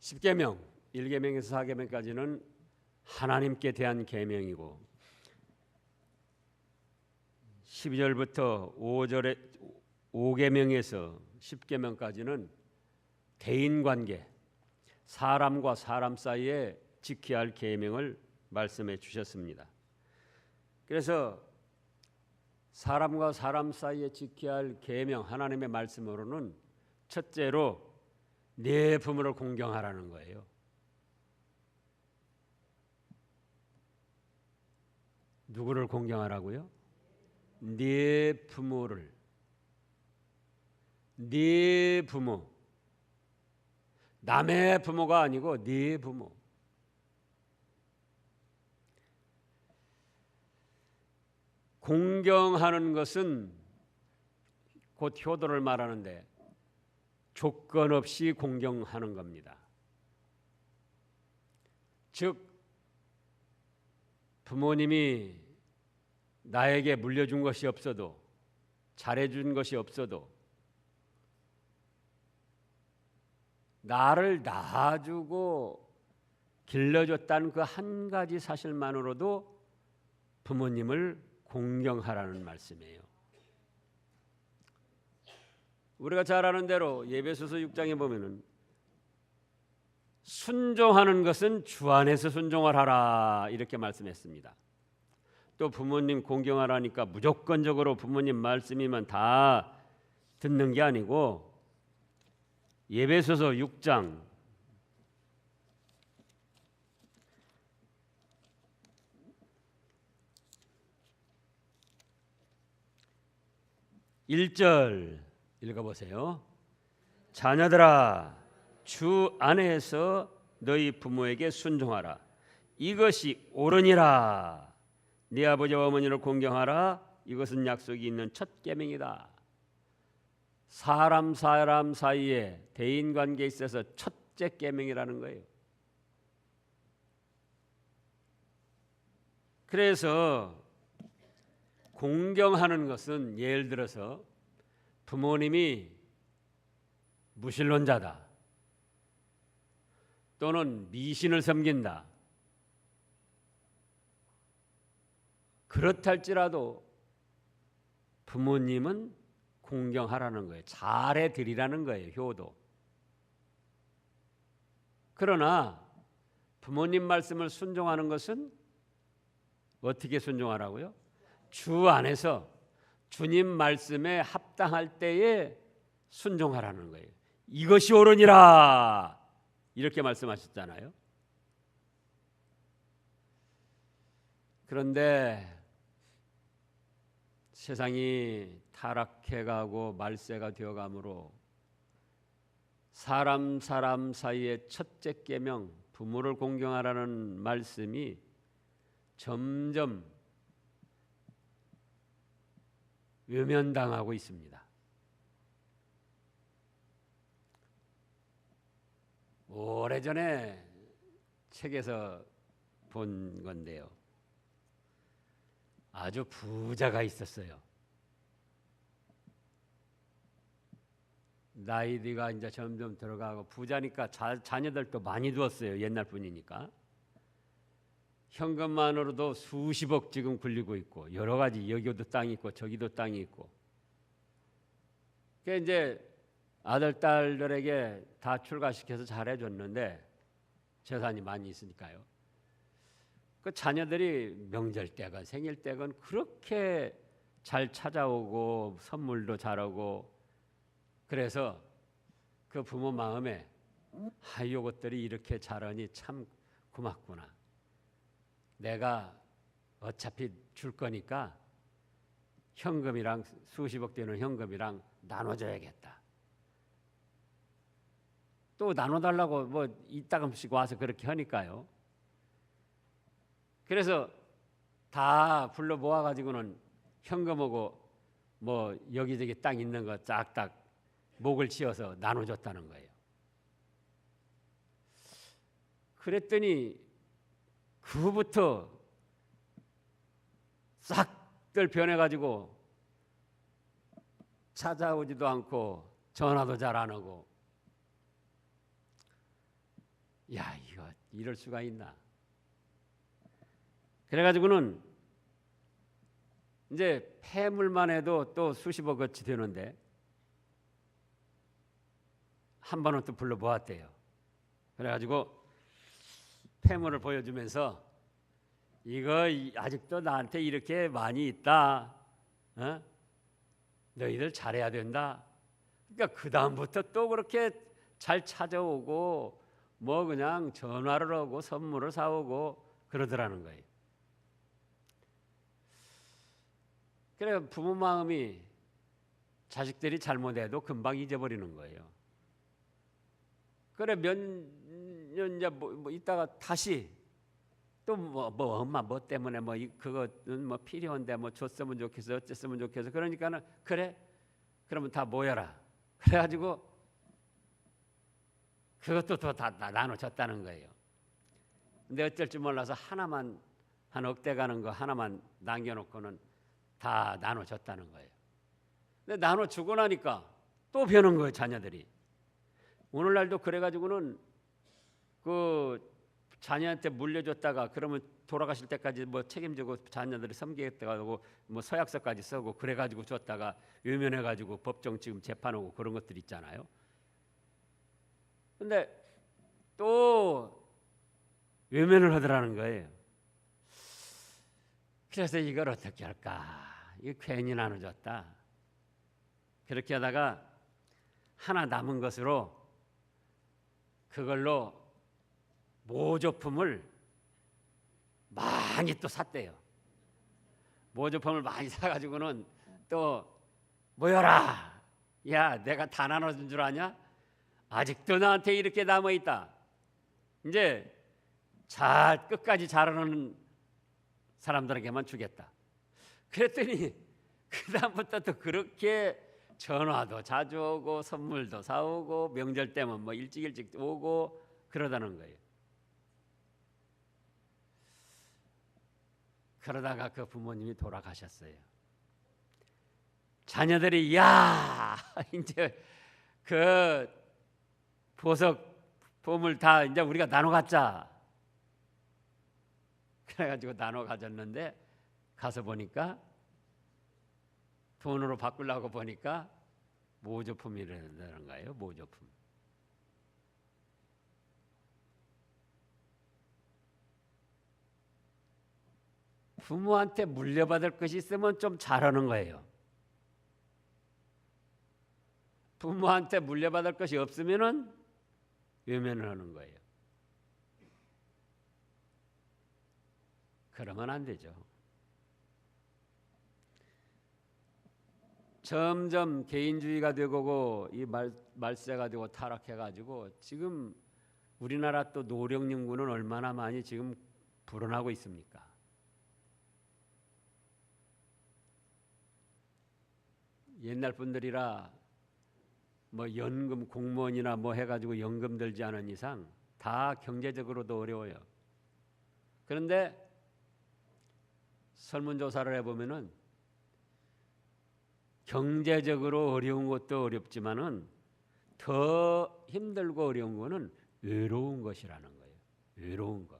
10계명, 1계명에서 4계명까지는 하나님께 대한 계명이고 12절부터 5계명에서 10계명까지는 대인관계, 사람과 사람 사이에 지켜야 할 계명을 말씀해 주셨습니다. 그래서 사람과 사람 사이에 지켜야 할 계명, 하나님의 말씀으로는 첫째로 네 부모를 공경하라는 거예요. 누구를 공경하라고요? 네 부모를. 네 부모. 남의 부모가 아니고 네 부모. 공경하는 것은 곧 효도를 말하는데 조건 없이 공경하는 겁니다. 즉 부모님이 나에게 물려준 것이 없어도, 잘해준 것이 없어도 나를 낳아주고 길러줬다는 그 한 가지 사실만으로도 부모님을 공경하라는 말씀이에요. 우리가 잘 아는 대로 에베소서 6장에 보면은 순종하는 것은 주 안에서 순종을 하라 이렇게 말씀했습니다. 또 부모님 공경하라니까 무조건적으로 부모님 말씀이면 다 듣는 게 아니고 에베소서 6장 1절 읽어보세요. 자녀들아 주 안에서 너희 부모에게 순종하라. 이것이 옳으니라. 네 아버지와 어머니를 공경하라. 이것은 약속이 있는 첫 계명이다. 사람 사이에 대인관계에 있어서 첫째 계명이라는 거예요. 그래서 공경하는 것은 예를 들어서 부모님이 무신론자다 또는 미신을 섬긴다 그렇다 할지라도 부모님은 공경하라는 거예요. 잘해드리라는 거예요. 효도. 그러나 부모님 말씀을 순종하는 것은 어떻게 순종하라고요? 주 안에서 주님 말씀에 합당할 때에 순종하라는 거예요. 이것이 옳으니라 이렇게 말씀하셨잖아요. 그런데 세상이 타락해가고 말세가 되어가므로 사람 사이의 첫째 계명 부모를 공경하라는 말씀이 점점 외면당하고 있습니다. 오래전에 책에서 본 건데요. 아주 부자가 있었어요. 나이가 이제 점점 들어가고 부자니까 자녀들도 많이 두었어요. 옛날 분이니까. 현금만으로도 수십억 지금 굴리고 있고 여러 가지 여기도 땅이 있고 저기도 땅이 있고. 그게 이제 아들 딸들에게 다 출가시켜서 잘해줬는데 재산이 많이 있으니까요. 그 자녀들이 명절 때건 생일 때건 그렇게 잘 찾아오고 선물도 잘하고 그래서 그 부모 마음에 이것들이 이렇게 잘하니 참 고맙구나. 내가 어차피 줄 거니까 현금이랑 수십억 되는 현금이랑 나눠줘야겠다. 또 나눠달라고 뭐 이따금씩 와서 그렇게 하니까요. 그래서 다 불러 모아가지고는 현금하고 뭐 여기저기 땅 있는 거 짝딱 목을 치어서 나눠줬다는 거예요. 그랬더니 그부터 싹들 변해가지고 찾아오지도 않고 전화도 잘 안 하고 야, 이거 이럴 수가 있나? 그래가지고는 이제 폐물만 해도 또 수십억어치 되는데 한 번은 또 불러 모았대요. 그래가지고 폐물을 보여주면서 이거 아직도 나한테 이렇게 많이 있다. 어? 너희들 잘해야 된다. 그러니까 그 다음부터 또 그렇게 잘 찾아오고 뭐 그냥 전화를 하고 선물을 사오고 그러더라는 거예요. 그래 부모 마음이 자식들이 잘못해도 금방 잊어버리는 거예요. 그래 몇 년 이제 뭐 있다가 다시 또 뭐 엄마 뭐 때문에 뭐 그거는 뭐 필요한데 뭐 줬으면 좋겠어 어쨌으면 좋겠어 그러니까는 그래 그러면 다 모여라 그래가지고 그것도 또 다 나눠줬다는 거예요. 근데 어쩔 줄 몰라서 하나만 한 억대 가는 거 하나만 남겨놓고는 다 나눠줬다는 거예요. 근데 나눠주고 나니까 또 변한 거예요 자녀들이. 오늘날도 그래가지고는 그 자녀한테 물려줬다가 그러면 돌아가실 때까지 뭐 책임지고 자녀들이 섬기겠다고 뭐 서약서까지 쓰고 그래가지고 줬다가 외면해가지고 법정 지금 재판하고 그런 것들 있잖아요. 근데 또 외면을 하더라는 거예요. 그래서 이걸 어떻게 할까? 이거 괜히 나눠줬다. 그렇게 하다가 하나 남은 것으로 그걸로 모조품을 많이 또 샀대요. 모조품을 많이 사가지고는 또 모여라. 야, 내가 다 나눠준 줄 아냐? 아직도 나한테 이렇게 남아있다. 이제 잘 끝까지 자라는 사람들에게만 주겠다. 그랬더니 그 다음부터 또 그렇게 전화도 자주 오고 선물도 사오고 명절 때면 뭐 일찍 오고 그러다는 거예요. 그러다가 그 부모님이 돌아가셨어요. 자녀들이 야 이제 그 보석 보물 다 이제 우리가 나눠 갖자. 그래가지고 나눠 가졌는데 가서 보니까 돈으로 바꾸려고 보니까 모조품이라는 거예요. 모조품. 부모한테 물려받을 것이 있으면 좀 잘하는 거예요. 부모한테 물려받을 것이 없으면은 외면을 하는 거예요. 그러면 안 되죠. 점점 개인주의가 되고 이 말세가 되고 타락해가지고 지금 우리나라 또 노령 인구는 얼마나 많이 지금 불어나고 있습니까? 옛날 분들이라 뭐 연금 공무원이나 뭐 해가지고 연금 들지 않은 이상 다 경제적으로도 어려워요. 그런데 설문조사를 해보면은 경제적으로 어려운 것도 어렵지만은 더 힘들고 어려운 거는 외로운 것이라는 거예요. 외로운 것.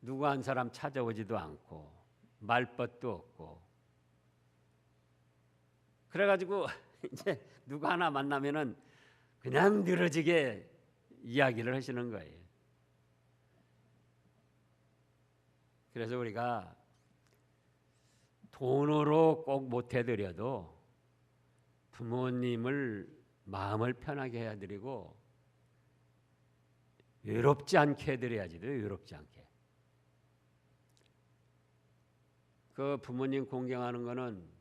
누구 한 사람 찾아오지도 않고 말벗도 없고 그래가지고 이제 누구 하나 만나면은 그냥 늘어지게 이야기를 하시는 거예요. 그래서 우리가 돈으로 꼭 못 해드려도 부모님을 마음을 편하게 해드리고 외롭지 않게 해드려야지 돼요. 외롭지 않게. 그 부모님 공경하는 거는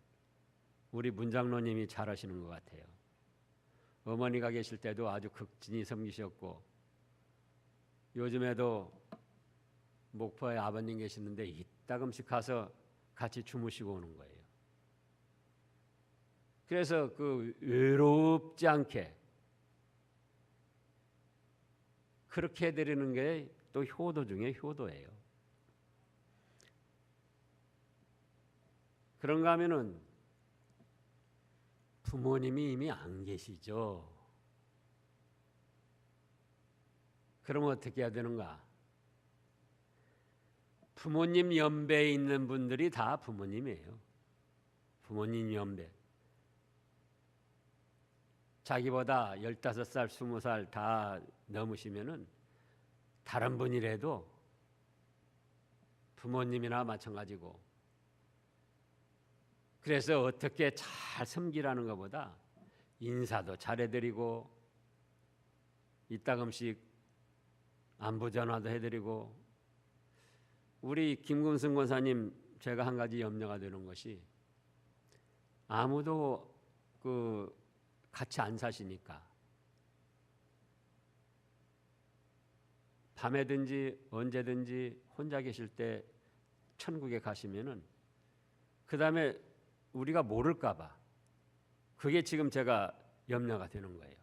우리 문장로님이 잘하시는 것 같아요. 어머니가 계실 때도 아주 극진히 섬기셨고 요즘에도 목포에 아버님 계시는데 이따금씩 가서 같이 주무시고 오는 거예요. 그래서 그 외롭지 않게 그렇게 해드리는 게 또 효도 중에 효도예요. 그런가 하면은 부모님이 이미 안 계시죠. 그러면 어떻게 해야 되는가? 부모님 연배에 있는 분들이 다 부모님이에요. 부모님 연배. 자기보다 15살, 20살 다 넘으시면은 다른 분이라도 부모님이나 마찬가지고. 그래서 어떻게 잘 섬기라는 것보다 인사도 잘해드리고 이따금씩 안부 전화도 해드리고. 우리 김금승 권사님 제가 한 가지 염려가 되는 것이 아무도 같이 안 사시니까 밤에든지 언제든지 혼자 계실 때 천국에 가시면은 그 다음에 우리가 모를까봐 그게 지금 제가 염려가 되는 거예요.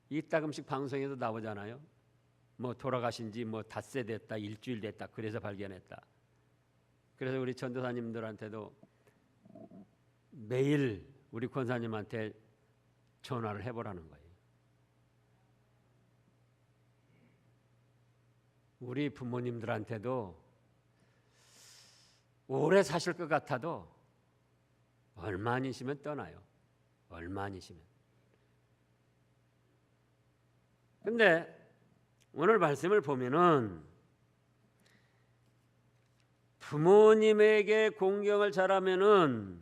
이따금씩 방송에도 나오잖아요. 뭐 돌아가신 지 뭐 닷새 됐다, 일주일 됐다, 그래서 발견했다. 그래서 우리 전도사님들한테도 매일 우리 권사님한테 전화를 해보라는 거예요. 우리 부모님들한테도 오래 사실 것 같아도 얼마 아니시면 떠나요. 얼마 아니시면. 근데 오늘 말씀을 보면은 부모님에게 공경을 잘하면은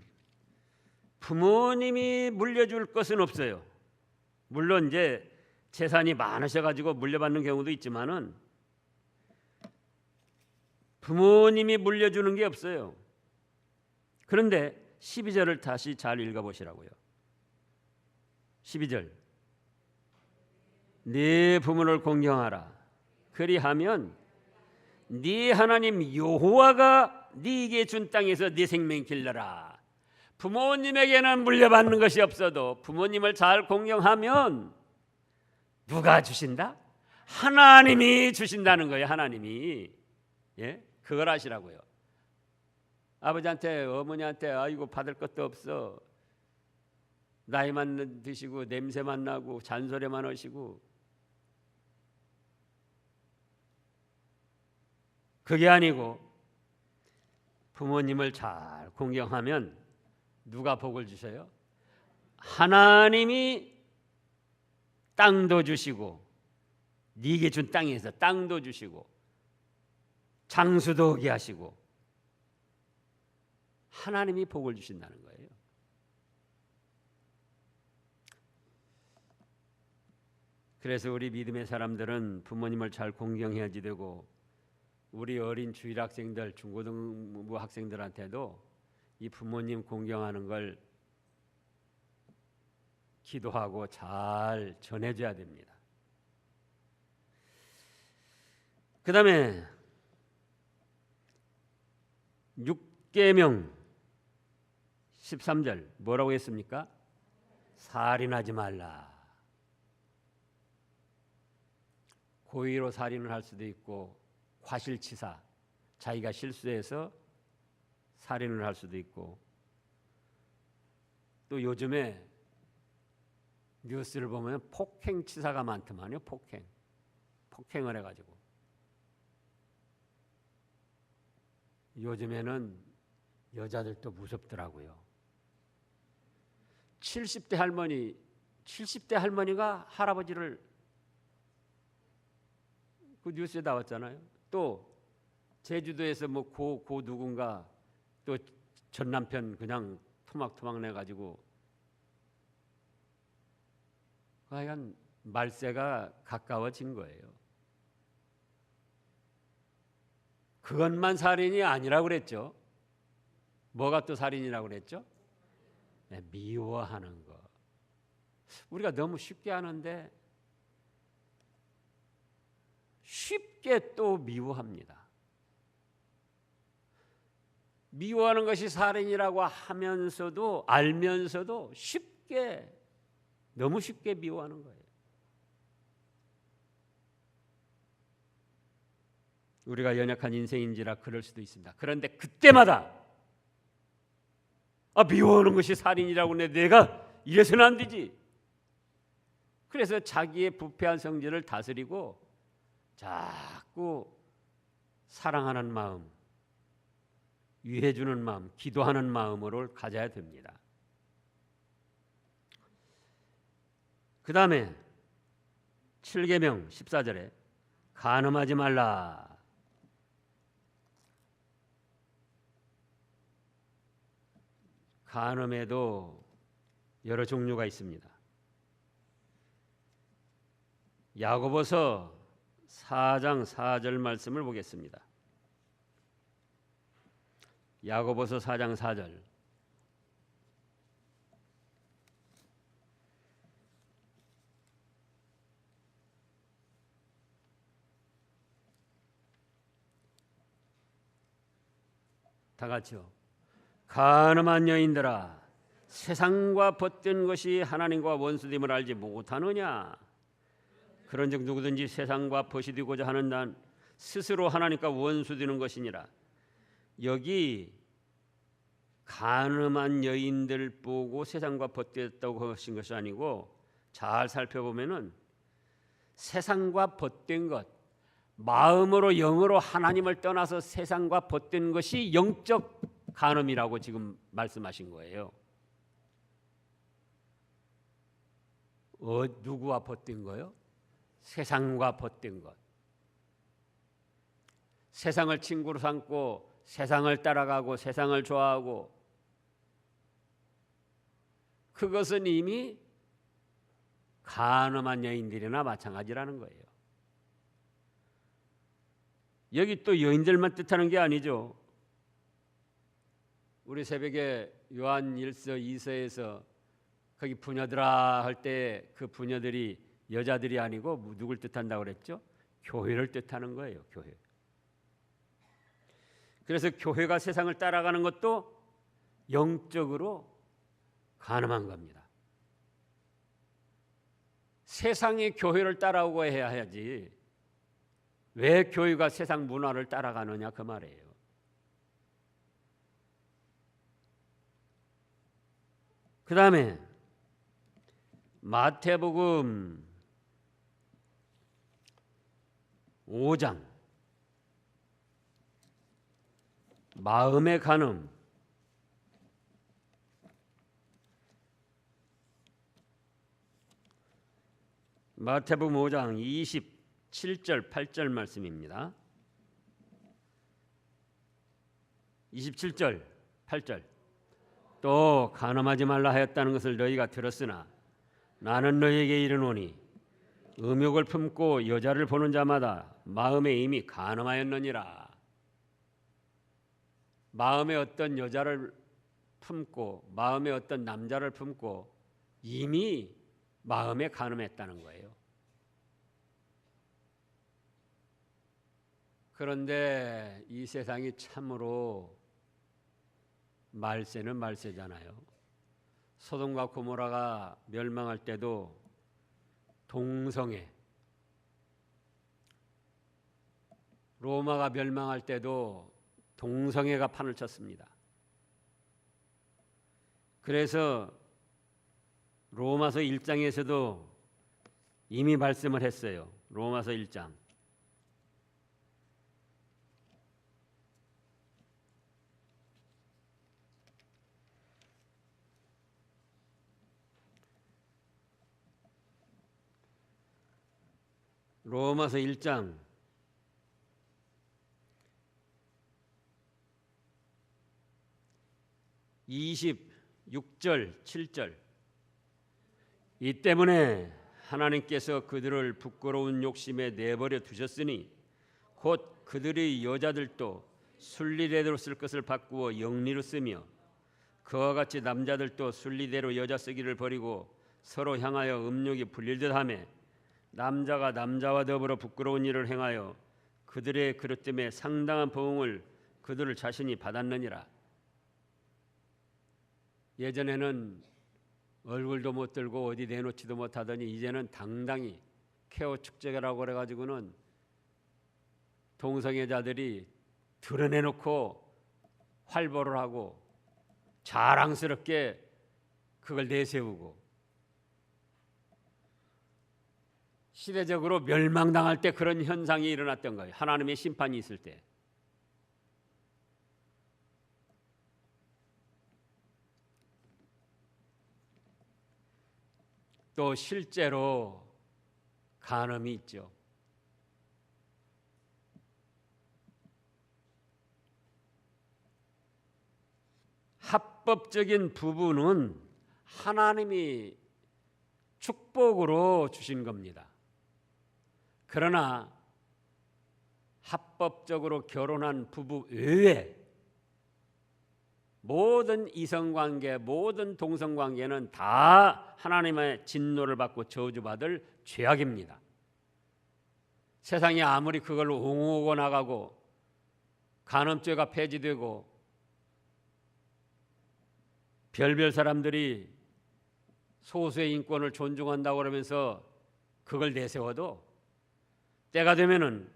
부모님이 물려줄 것은 없어요. 물론 이제 재산이 많으셔가지고 물려받는 경우도 있지만은 부모님이 물려주는 게 없어요. 그런데 12절을 다시 잘 읽어보시라고요. 12절. 네 부모를 공경하라. 그리하면 네 하나님 여호와가 네게 준 땅에서 네 생명 길러라. 부모님에게는 물려받는 것이 없어도 부모님을 잘 공경하면 누가 주신다? 하나님이 주신다는 거예요. 하나님이. 예? 그걸 아시라고요. 아버지한테 어머니한테 아이고 받을 것도 없어. 나이만 드시고 냄새만 나고 잔소리만 하시고. 그게 아니고 부모님을 잘 공경하면 누가 복을 주셔요? 하나님이 땅도 주시고 네게 준 땅에서 땅도 주시고 장수도 오게 하시고 하나님이 복을 주신다는 거예요. 그래서 우리 믿음의 사람들은 부모님을 잘 공경해야지 되고 우리 어린 주일 학생들, 중고등부 학생들한테도 이 부모님 공경하는 걸 기도하고 잘 전해줘야 됩니다. 그 다음에 6계명 13절 뭐라고 했습니까? 살인하지 말라. 고의로 살인을 할 수도 있고 과실치사, 자기가 실수해서 살인을 할 수도 있고 또 요즘에 뉴스를 보면 폭행치사가 많더만요. 폭행을 해가지고 요즘에는 여자들도 무섭더라고요. 70대 할머니가 할아버지를 그 뉴스에 나왔잖아요. 또 제주도에서 뭐 고 누군가 또 전 남편 그냥 토막토막 내가지고 하여간 말세가 가까워진 거예요. 그것만 살인이 아니라고 그랬죠. 뭐가 또 살인이라고 그랬죠? 네, 미워하는 거. 우리가 너무 쉽게 하는데 쉽게 또 미워합니다. 미워하는 것이 살인이라고 하면서도 알면서도 너무 쉽게 미워하는 거예요. 우리가 연약한 인생인지라 그럴 수도 있습니다. 그런데 그때마다 미워하는 것이 살인이라고 내가 이래서는 안 되지. 그래서 자기의 부패한 성질을 다스리고 자꾸 사랑하는 마음, 위해주는 마음, 기도하는 마음으로 가져야 됩니다. 그 다음에 7계명 14절에 간음하지 말라. 간음에도 여러 종류가 있습니다. 야고보서 4장 4절 말씀을 보겠습니다. 야고보서 4장 4절. 다 같이요. 간음한 여인들아, 세상과 벗된 것이 하나님과 원수됨을 알지 못하느냐? 그런즉 누구든지 세상과 벗이 되고자 하는 난 스스로 하나님과 원수되는 것이니라. 여기 간음한 여인들 보고 세상과 벗되었다고 하신 것이 아니고, 잘 살펴보면은 세상과 벗된 것, 마음으로 영으로 하나님을 떠나서 세상과 벗된 것이 영적 간음이라고 지금 말씀하신 거예요. 누구와 벗된 거요? 세상과 벗된 것. 세상을 친구로 삼고 세상을 따라가고 세상을 좋아하고, 그것은 이미 간음한 여인들이나 마찬가지라는 거예요. 여기 또 여인들만 뜻하는 게 아니죠. 우리 새벽에 요한 1서 2서에서 거기 부녀들아 할 때 그 부녀들이 여자들이 아니고 누굴 뜻한다고 그랬죠? 교회를 뜻하는 거예요. 교회. 그래서 교회가 세상을 따라가는 것도 영적으로 간음한 겁니다. 세상이 교회를 따라오고 해야지 왜 교회가 세상 문화를 따라가느냐 그 말이에요. 그 다음에 마태복음 5장 마음의 간음. 마태복음 5장 27절 8절 말씀입니다. 27절 8절. 또 간음하지 말라 하였다는 것을 너희가 들었으나 나는 너희에게 이르노니 음욕을 품고 여자를 보는 자마다 마음에 이미 간음하였느니라. 마음에 어떤 여자를 품고 마음에 어떤 남자를 품고 이미 마음에 간음했다는 거예요. 그런데 이 세상이 참으로 말세는 말세잖아요. 소돔과 고모라가 멸망할 때도 동성애, 로마가 멸망할 때도 동성애가 판을 쳤습니다. 그래서 로마서 1장에서도 이미 말씀을 했어요. 로마서 1장. 로마서 1장 26절 7절. 이 때문에 하나님께서 그들을 부끄러운 욕심에 내버려 두셨으니 곧 그들의 여자들도 순리대로 쓸 것을 바꾸어 영리로 쓰며 그와 같이 남자들도 순리대로 여자 쓰기를 버리고 서로 향하여 음욕이 불릴 듯하며 남자가 남자와 더불어 부끄러운 일을 행하여 그들의 그릇 때문에 상당한 보응을 그들을 자신이 받았느니라. 예전에는 얼굴도 못 들고 어디 내놓지도 못하더니 이제는 당당히 케어 축제라고 그래가지고는 동성애자들이 드러내놓고 활보를 하고 자랑스럽게 그걸 내세우고 시대적으로 멸망당할 때 그런 현상이 일어났던 거예요. 하나님의 심판이 있을 때. 또 실제로 간음이 있죠. 합법적인 부부는 하나님이 축복으로 주신 겁니다. 그러나 합법적으로 결혼한 부부 외에 모든 이성관계, 모든 동성관계는 다 하나님의 진노를 받고 저주받을 죄악입니다. 세상이 아무리 그걸 옹호하고 나가고 간음죄가 폐지되고 별별 사람들이 소수의 인권을 존중한다고 그러면서 그걸 내세워도 때가 되면은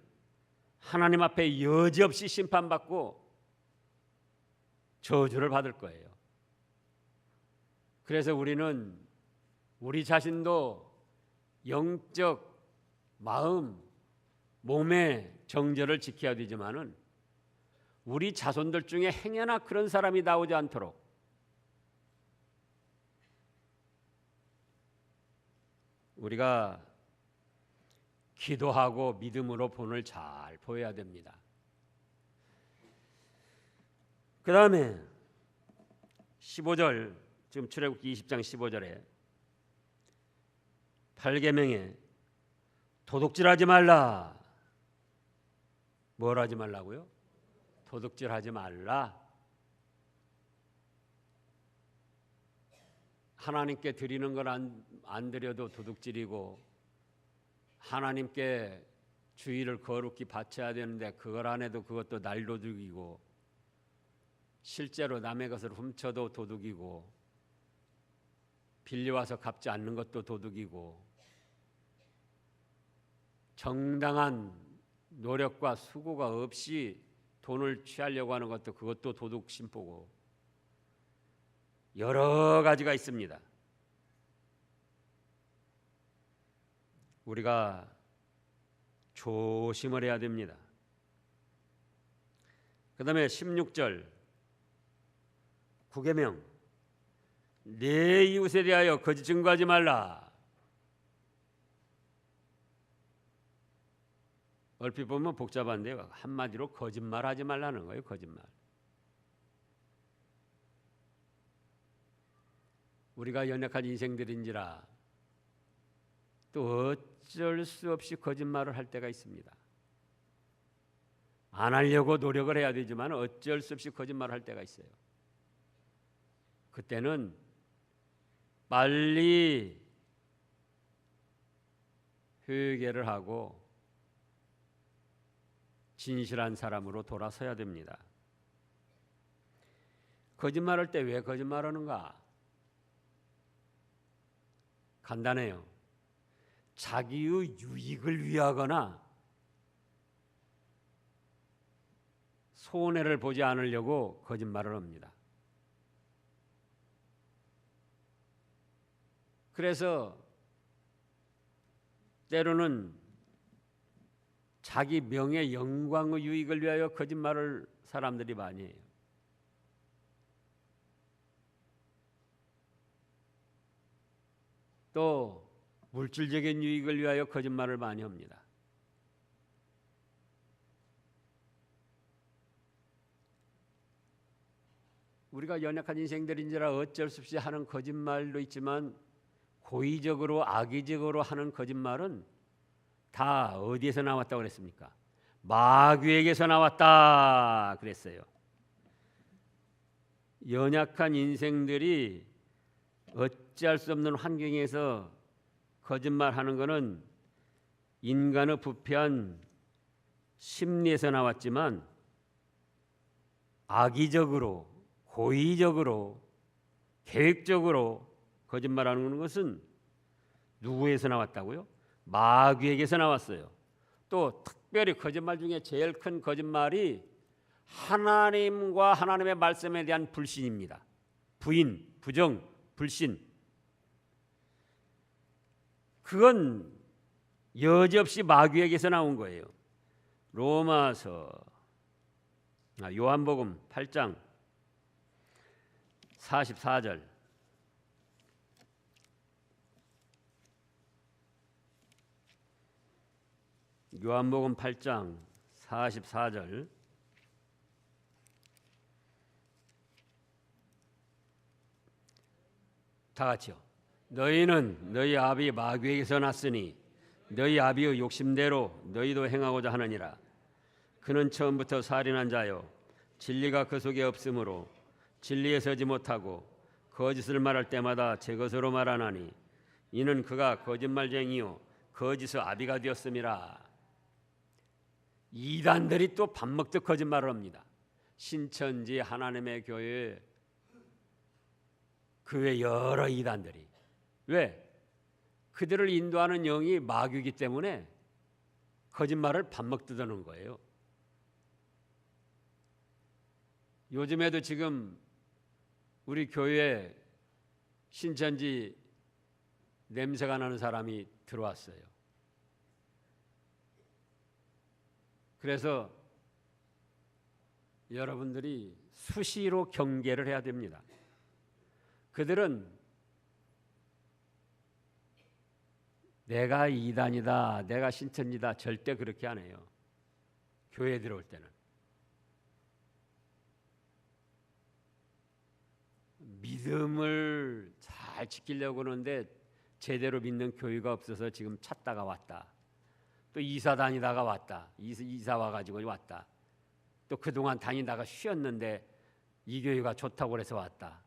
하나님 앞에 여지없이 심판받고 저주를 받을 거예요. 그래서 우리는 우리 자신도 영적 마음, 몸의 정절을 지켜야 되지만은 우리 자손들 중에 행여나 그런 사람이 나오지 않도록 우리가 기도하고 믿음으로 본을 잘 보여야 됩니다. 그 다음에 15절, 지금 출애굽기 20장 15절에 8계명에 도둑질하지 말라. 뭘 하지 말라고요? 도둑질하지 말라. 하나님께 드리는 걸 안 드려도 도둑질이고 하나님께 주의를 거룩히 바쳐야 되는데 그걸 안 해도 그것도 날도둑이고 실제로 남의 것을 훔쳐도 도둑이고 빌려와서 갚지 않는 것도 도둑이고 정당한 노력과 수고가 없이 돈을 취하려고 하는 것도 그것도 도둑 심보고 여러 가지가 있습니다. 우리가 조심을 해야 됩니다. 그 다음에 16절 9계명 내 이웃에 대하여 거짓 증거하지 말라. 얼핏 보면 복잡한데요. 한마디로 거짓말하지 말라는 거예요. 거짓말. 우리가 연약한 인생들인지라 또 어쩔 수 없이 거짓말을 할 때가 있습니다. 안 하려고 노력을 해야 되지만 어쩔 수 없이 거짓말을 할 때가 있어요. 그때는 빨리 회개를 하고 진실한 사람으로 돌아서야 됩니다. 거짓말할 때 왜 거짓말하는가? 간단해요. 자기의 유익을 위하거나 손해를 보지 않으려고 거짓말을 합니다. 그래서 때로는 자기 명예, 영광의 유익을 위하여 거짓말을 사람들이 많이 해요. 또 물질적인 유익을 위하여 거짓말을 많이 합니다. 우리가 연약한 인생들인지라 어쩔 수 없이 하는 거짓말도 있지만 고의적으로 악의적으로 하는 거짓말은 다 어디에서 나왔다고 그랬습니까? 마귀에게서 나왔다 그랬어요. 연약한 인생들이 어찌할 수 없는 환경에서 거짓말하는 것은 인간의 부패한 심리에서 나왔지만 악의적으로 고의적으로 계획적으로 거짓말하는 것은 누구에서 나왔다고요? 마귀에게서 나왔어요. 또 특별히 거짓말 중에 제일 큰 거짓말이 하나님과 하나님의 말씀에 대한 불신입니다. 부인, 부정, 불신. 그건 여지없이 마귀에게서 나온 거예요. 요한복음 8장 44절. 요한복음 8장 44절. 다 같이요. 너희는 너희 아비 마귀에게서 났으니 너희 아비의 욕심대로 너희도 행하고자 하느니라. 그는 처음부터 살인한 자요 진리가 그 속에 없으므로 진리에 서지 못하고 거짓을 말할 때마다 제 것으로 말하나니 이는 그가 거짓말쟁이요 거짓의 아비가 되었음이라. 이단들이 또 밥 먹듯 거짓말을 합니다. 신천지 하나님의 교회 그 외 여러 이단들이. 왜? 그들을 인도하는 영이 마귀이기 때문에 거짓말을 밥 먹듯 하는 거예요. 요즘에도 지금 우리 교회에 신천지 냄새가 나는 사람이 들어왔어요. 그래서 여러분들이 수시로 경계를 해야 됩니다. 그들은 내가 이단이다, 내가 신천지다 절대 그렇게 안 해요. 교회에 들어올 때는. 믿음을 잘 지키려고 하는데 제대로 믿는 교회가 없어서 지금 찾다가 왔다. 또 이사 다니다가 왔다. 이사 와가지고 왔다. 또 그동안 다니다가 쉬었는데 이 교회가 좋다고 그래서 왔다.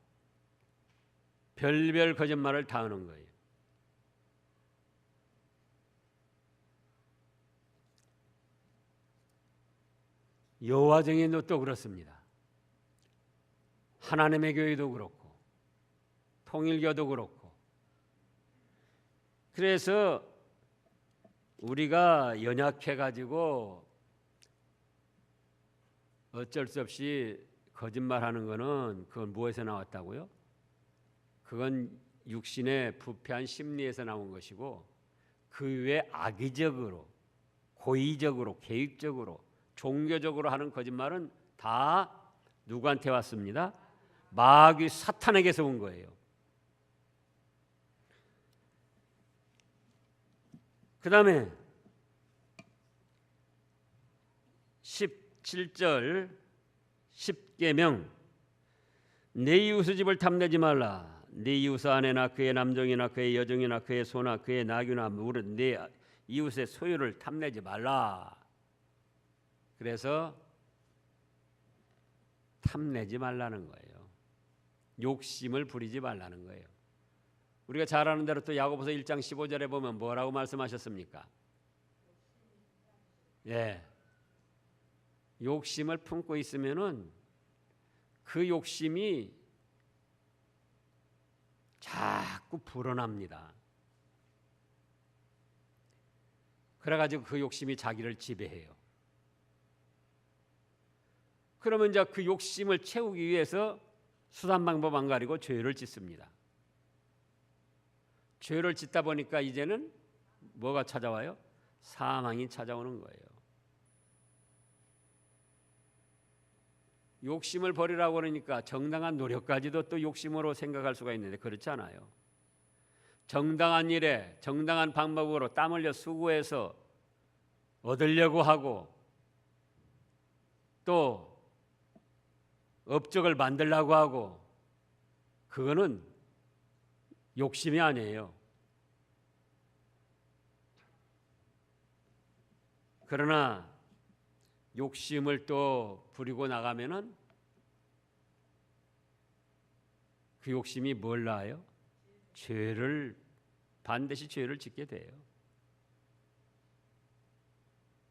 별별 거짓말을 다 하는 거예요. 여호와 증인도 또 그렇습니다. 하나님의 교회도 그렇고 통일교도 그렇고. 그래서 우리가 연약해가지고 어쩔 수 없이 거짓말하는 거는 그건 무엇에서 나왔다고요? 그건 육신의 부패한 심리에서 나온 것이고 그 외에 악의적으로, 고의적으로, 계획적으로, 종교적으로 하는 거짓말은 다 누구한테 왔습니다? 마귀 사탄에게서 온 거예요. 그 다음에 17절 10계명 내 이웃의 집을 탐내지 말라. 네 이웃의 아내나 그의 남종이나 그의 여종이나 그의 소나 그의 나귀나 무릇 네 이웃의 소유를 탐내지 말라. 그래서 탐내지 말라는 거예요. 욕심을 부리지 말라는 거예요. 우리가 잘 아는 대로 또 야고보서 1장 15절에 보면 뭐라고 말씀하셨습니까? 예. 욕심을 품고 있으면은 그 욕심이 자꾸 불어납니다. 그래가지고 그 욕심이 자기를 지배해요. 그러면 이제 그 욕심을 채우기 위해서 수단 방법 안 가리고 죄를 짓습니다. 죄를 짓다 보니까 이제는 뭐가 찾아와요? 사망이 찾아오는 거예요. 욕심을 버리라고 그러니까 정당한 노력까지도 또 욕심으로 생각할 수가 있는데 그렇지 않아요. 정당한 일에 정당한 방법으로 땀 흘려 수고해서 얻으려고 하고 또 업적을 만들려고 하고 그거는 욕심이 아니에요. 그러나 욕심을 또 부리고 나가면은 그 욕심이 뭘 낳아요? 반드시 죄를 짓게 돼요.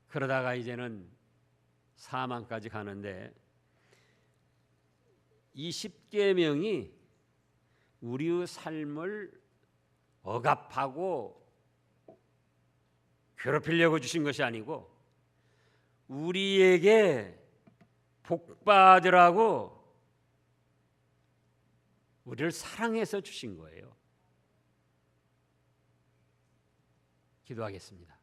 그러다가 이제는 사망까지 가는데 이 10계명이 우리의 삶을 억압하고 괴롭히려고 주신 것이 아니고 우리에게 복받으라고 우리를 사랑해서 주신 거예요. 기도하겠습니다.